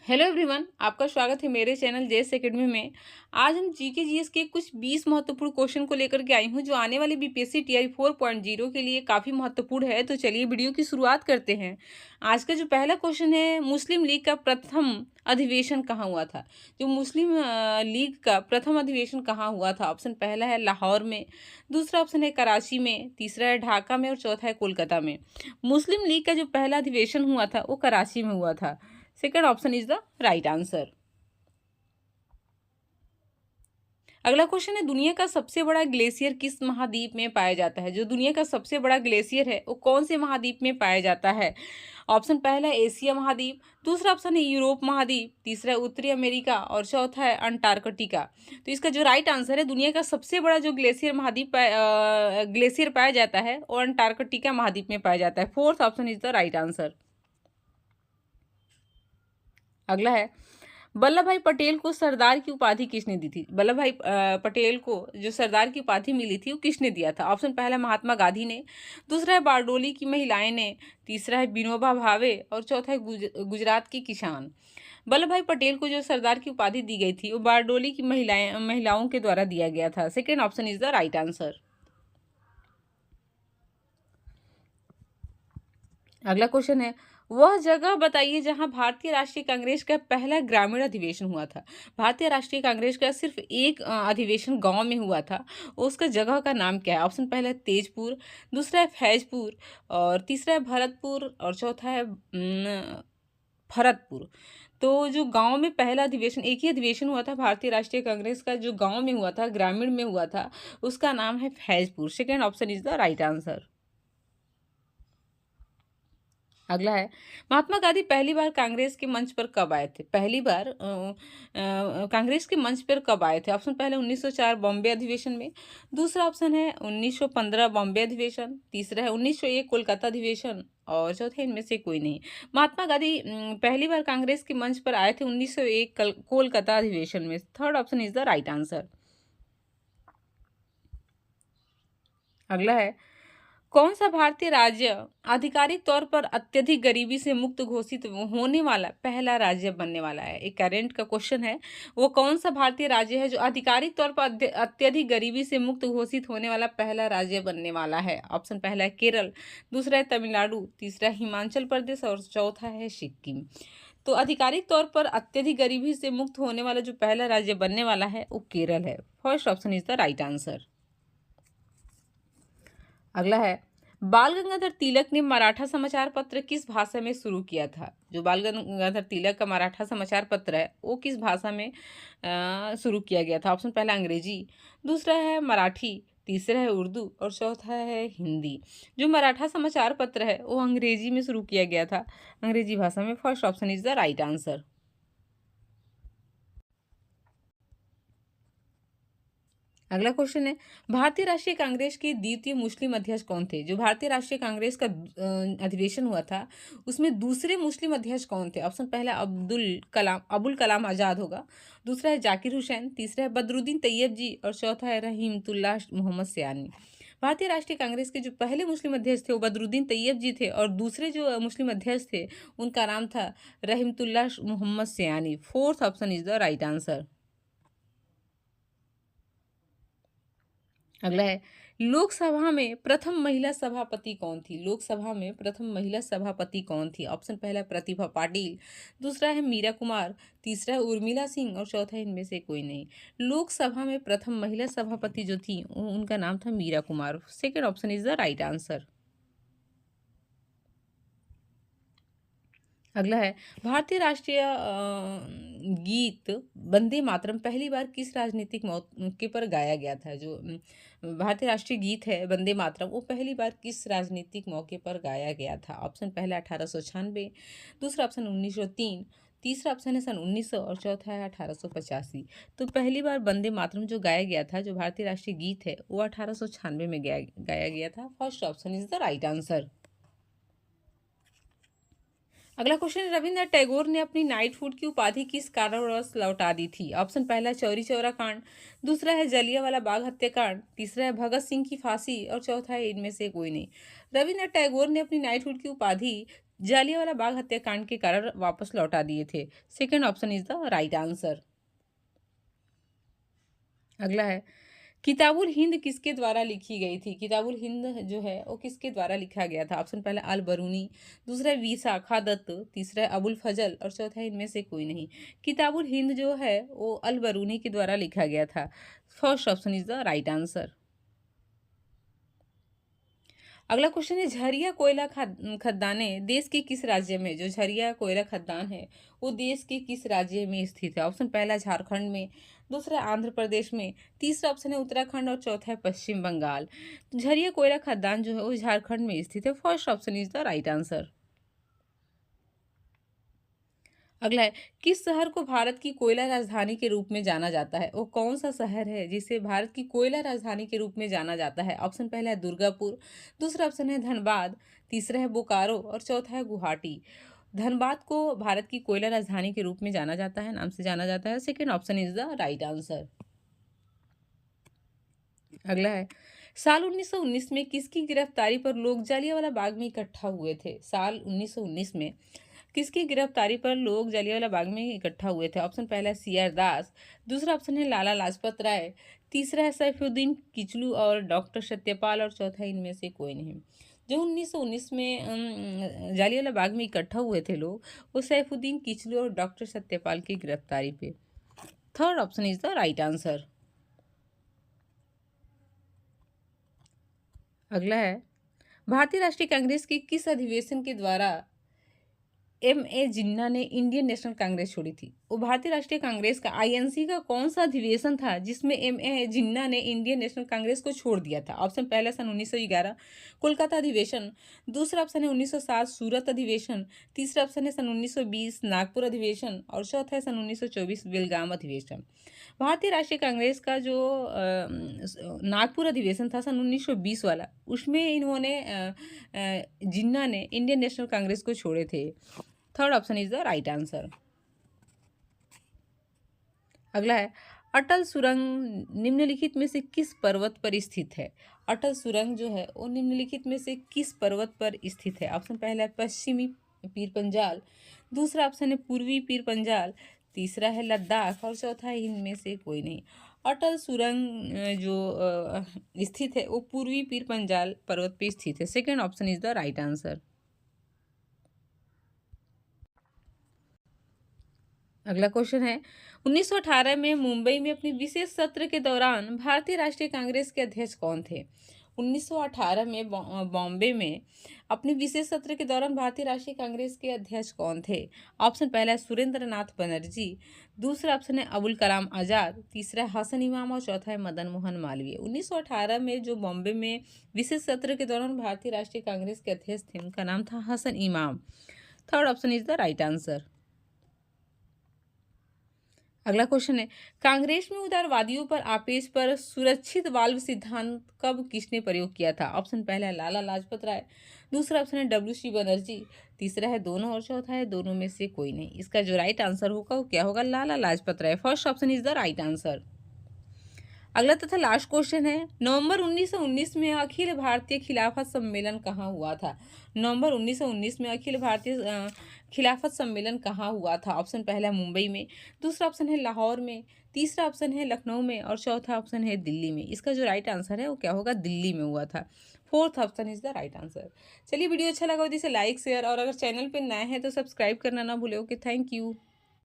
Hello everyone, आपका स्वागत है मेरे चैनल जेएस एकेडमी में। आज हम जीके जीएस के कुछ 20 महत्वपूर्ण क्वेश्चन को लेकर के आई हूँ जो आने वाली बीपीएससी टीआरई 4.0 के लिए काफ़ी महत्वपूर्ण है। तो चलिए वीडियो की शुरुआत करते हैं। आज का जो पहला क्वेश्चन है, मुस्लिम लीग का प्रथम अधिवेशन कहाँ हुआ था? जो मुस्लिम लीग का प्रथम अधिवेशन कहाँ हुआ था? ऑप्शन पहला है लाहौर में, दूसरा ऑप्शन है कराची में, तीसरा है ढाका में और चौथा है कोलकाता में। मुस्लिम लीग का जो पहला अधिवेशन हुआ था वो कराची में हुआ था। Second option is the right answer. अगला क्वेश्चन है, दुनिया का सबसे बड़ा ग्लेशियर किस महाद्वीप में पाया जाता है? जो दुनिया का सबसे बड़ा ग्लेशियर है वो कौन से महाद्वीप में पाया जाता है? ऑप्शन पहला है एशिया महाद्वीप, दूसरा ऑप्शन है यूरोप महाद्वीप, तीसरा है उत्तरी अमेरिका और चौथा है अंटार्कटिका। तो इसका जो राइट आंसर है, दुनिया का सबसे बड़ा जो ग्लेशियर पाया जाता है वो अंटार्कटिका महाद्वीप में पाया जाता है। Fourth option is the right answer. अगला है, वल्लभ भाई पटेल को सरदार की उपाधि किसने दी थी? वल्लभ भाई पटेल को जो सरदार की उपाधि मिली थी वो किसने दिया था? ऑप्शन पहला महात्मा गांधी ने, दूसरा है बारडोली की महिलाएं ने, तीसरा है विनोबा भावे और चौथा है गुजरात के किसान। वल्लभ भाई पटेल को जो सरदार की उपाधि दी गई थी वो बारडोली की महिलाओं के द्वारा दिया गया था। Second option is the right answer. अगला क्वेश्चन है, वह जगह बताइए जहां भारतीय राष्ट्रीय कांग्रेस का पहला ग्रामीण अधिवेशन हुआ था। भारतीय राष्ट्रीय कांग्रेस का सिर्फ एक अधिवेशन गांव में हुआ था। उसका जगह का नाम क्या है? ऑप्शन पहला है तेजपुर, दूसरा है फैजपुर और तीसरा है भरतपुर और चौथा है भरतपुर। तो जो गांव में पहला अधिवेशन, एक ही अधिवेशन हुआ था भारतीय राष्ट्रीय कांग्रेस का, जो गांव में हुआ था, ग्रामीण में हुआ था, उसका नाम है Faizpur. Second option is the right answer. अगला है, महात्मा गांधी पहली बार कांग्रेस के मंच पर कब आए थे? पहली बार कांग्रेस के मंच पर कब आए थे? ऑप्शन पहले 1904 बॉम्बे अधिवेशन में, दूसरा ऑप्शन है 1915 बॉम्बे अधिवेशन, तीसरा है 1901 कोलकाता अधिवेशन और चौथा इनमें से कोई नहीं। महात्मा गांधी पहली बार कांग्रेस के मंच पर आए थे 1901 कोलकाता अधिवेशन में। Third option is the right answer. अगला है, कौन सा भारतीय राज्य आधिकारिक तौर पर अत्यधिक गरीबी से मुक्त घोषित होने वाला पहला राज्य बनने वाला है? एक करंट का क्वेश्चन है। वो कौन सा भारतीय राज्य है जो आधिकारिक तौर पर अत्यधिक गरीबी से मुक्त घोषित होने वाला पहला राज्य बनने वाला है? ऑप्शन पहला है केरल, दूसरा है तमिलनाडु, तीसरा हिमाचल प्रदेश और चौथा है सिक्किम। तो आधिकारिक तौर पर अत्यधिक गरीबी से मुक्त होने वाला जो पहला राज्य बनने वाला है वो केरल है। First option is the right answer. अगला है, बाल गंगाधर तिलक ने मराठा समाचार पत्र किस भाषा में शुरू किया था? जो बाल गंगाधर तिलक का मराठा समाचार पत्र है वो किस भाषा में शुरू किया गया था? ऑप्शन पहला अंग्रेजी, दूसरा है मराठी, तीसरा है उर्दू और चौथा है हिंदी। जो मराठा समाचार पत्र है वो अंग्रेजी में शुरू किया गया था, अंग्रेजी भाषा में। First option is the right answer. अगला क्वेश्चन है, भारतीय राष्ट्रीय कांग्रेस के द्वितीय मुस्लिम अध्यक्ष कौन थे? जो भारतीय राष्ट्रीय कांग्रेस का अधिवेशन हुआ था उसमें दूसरे मुस्लिम अध्यक्ष कौन थे? ऑप्शन पहला अबुल कलाम आजाद होगा, दूसरा है जाकिर हुसैन, तीसरा है बदरुद्दीन तैयब जी और चौथा है रहीमतुल्लाह मोहम्मद सयानी। भारतीय राष्ट्रीय कांग्रेस के जो पहले मुस्लिम अध्यक्ष थे वो बदरुद्दीन तैयब जी थे और दूसरे जो मुस्लिम अध्यक्ष थे उनका नाम था Rahimtullah Mohammad Sayani. Fourth option is the right answer. अगला है, लोकसभा में प्रथम महिला सभापति कौन थी? लोकसभा में प्रथम महिला सभापति कौन थी? ऑप्शन पहला प्रतिभा पाटिल, दूसरा है मीरा कुमार, तीसरा है उर्मिला सिंह और चौथा इनमें से कोई नहीं। लोकसभा में प्रथम महिला सभापति जो थी उनका नाम था Meera Kumar. Second option is the right answer. अगला है, भारतीय राष्ट्रीय गीत वंदे मातरम पहली बार किस राजनीतिक मौके पर गाया गया था? जो भारतीय राष्ट्रीय गीत है वंदे मातरम वो पहली बार किस राजनीतिक मौके पर गाया गया था? ऑप्शन पहला 1896, दूसरा ऑप्शन 1903, तीसरा ऑप्शन है सन 1900 और चौथा है 1885। तो पहली बार वंदे मातरम जो गाया गया था, जो भारतीय राष्ट्रीय गीत है वो 1896 में गाया गया था। First option is the right answer. अगला क्वेश्चन है, रविंद्रनाथ टैगोर ने अपनी नाइटहुड की उपाधि किस कारणवश लौटा दी थी? ऑप्शन पहला चौरी चौरा कांड, दूसरा है जलियांवाला बाग हत्याकांड, तीसरा है भगत सिंह की फांसी और चौथा है इनमें से कोई नहीं। रविंद्रनाथ टैगोर ने अपनी नाइटहुड की उपाधि जालियांवाला बाग हत्याकांड के कारण वापस लौटा दिए थे। Second option is the right answer. अगला है, किताबुल हिंद किसके द्वारा लिखी गई थी? किताबुल हिंद जो है वो किसके द्वारा लिखा गया था? ऑप्शन पहला अल बरूनी, दूसरा है विशाखा दत्त, तीसरा है अबुल फजल और चौथा है इनमें से कोई नहीं। किताबुल हिंद जो है वो अल बरूनी के द्वारा लिखा गया था। First option is the right answer. अगला क्वेश्चन है, झरिया कोयला खदाने देश के किस राज्य में? जो झरिया कोयला खदान है वो देश के किस राज्य में स्थित है? ऑप्शन पहला झारखंड में, दूसरा आंध्र प्रदेश में, तीसरा ऑप्शन है उत्तराखंड और चौथा है पश्चिम बंगाल। तो झरिया कोयला खदान जो है वो झारखंड में स्थित है। First option is the right answer. अगला है, किस शहर को भारत की कोयला राजधानी के रूप में जाना जाता है? वो कौन सा शहर है जिसे भारत की कोयला राजधानी के रूप में जाना जाता है? ऑप्शन पहला है दुर्गापुर, दूसरा ऑप्शन है धनबाद, तीसरा है बोकारो और चौथा है गुवाहाटी। धनबाद को भारत की कोयला राजधानी के रूप में जाना जाता है, नाम से जाना जाता है। Second option is the right answer. अगला है, साल 1919 में किसकी गिरफ्तारी पर लोग जालियांवाला बाग में इकट्ठा हुए थे? साल 1919 में किसकी गिरफ्तारी पर लोग जलियांवाला बाग में इकट्ठा हुए थे? ऑप्शन पहला है सी.आर. दास, दूसरा ऑप्शन है लाला लाजपत राय, तीसरा है सैफुद्दीन किचलू और डॉक्टर सत्यपाल और चौथा इनमें से कोई नहीं। जो 1919 में जालियांवाला बाग में इकट्ठा हुए थे लोग, वो सैफुद्दीन किचलू और डॉक्टर सत्यपाल की गिरफ्तारी पे। Third option is the right answer. अगला है, भारतीय राष्ट्रीय कांग्रेस के किस अधिवेशन के द्वारा ए जिन्ना ने इंडियन नेशनल कांग्रेस छोड़ी थी? वो भारतीय राष्ट्रीय कांग्रेस का आईएनसी का कौन सा अधिवेशन था जिसमें ए जिन्ना ने इंडियन नेशनल कांग्रेस को छोड़ दिया था? ऑप्शन पहला सन 1911 कोलकाता अधिवेशन, दूसरा ऑप्शन है 1907 सूरत अधिवेशन, तीसरा ऑप्शन है सन 1920 नागपुर अधिवेशन और चौथा है सन 1924 बेलगाम अधिवेशन। भारतीय राष्ट्रीय कांग्रेस का जो नागपुर अधिवेशन था सन 1920 वाला, उसमें इन्होंने जिन्ना ने इंडियन नेशनल कांग्रेस को छोड़े थे। Third option is the right answer. अगला है, अटल सुरंग निम्नलिखित में से किस पर्वत पर स्थित है? अटल सुरंग जो है वो निम्नलिखित में से किस पर्वत पर स्थित है? ऑप्शन पहला है पश्चिमी पीर पंजाल, दूसरा ऑप्शन है पूर्वी पीर पंजाल, तीसरा है लद्दाख और चौथा है इनमें से कोई नहीं। अटल सुरंग जो स्थित है वो पूर्वी पीर पंजाल पर्वत पे स्थित है। Second option is the right answer. अगला क्वेश्चन है, 1918 में मुंबई में अपनी विशेष सत्र के दौरान भारतीय राष्ट्रीय कांग्रेस के अध्यक्ष कौन थे? 1918 में बॉम्बे में अपने विशेष सत्र के दौरान भारतीय राष्ट्रीय कांग्रेस के अध्यक्ष कौन थे? ऑप्शन पहला है सुरेंद्र नाथ बनर्जी, दूसरा ऑप्शन है अबुल कलाम आजाद, तीसरा है हसन इमाम और चौथा है मदन मोहन मालवीय। 1918 में जो बॉम्बे में विशेष सत्र के दौरान भारतीय राष्ट्रीय कांग्रेस के अध्यक्ष थे उनका नाम था हसन इमाम। Third option is the right answer. अगला क्वेश्चन है, कांग्रेस में उदारवादियों पर आपेश पर सुरक्षित वाल्व सिद्धांत कब किसने प्रयोग किया था? ऑप्शन पहला है लाला लाजपत राय, दूसरा ऑप्शन है डब्ल्यू.सी. बनर्जी, तीसरा है दोनों और चौथा है दोनों में से कोई नहीं। इसका जो राइट आंसर होगा वो क्या होगा? Lala Lajpat Rai. First option is the right answer. अगला तथा लास्ट क्वेश्चन है, नवंबर 1919 में अखिल भारतीय खिलाफत सम्मेलन कहाँ हुआ था? नवंबर 1919 में अखिल भारतीय खिलाफत सम्मेलन कहाँ हुआ था? ऑप्शन पहला मुंबई में, दूसरा ऑप्शन है लाहौर में, तीसरा ऑप्शन है लखनऊ में और चौथा ऑप्शन है दिल्ली में। इसका जो राइट आंसर है वो क्या होगा? दिल्ली में हुआ था। Fourth option is the right answer. चलिए, वीडियो अच्छा लगा तो इसे लाइक शेयर और अगर चैनल पर नए हैं तो सब्सक्राइब करना ना भूले। Okay, thank you.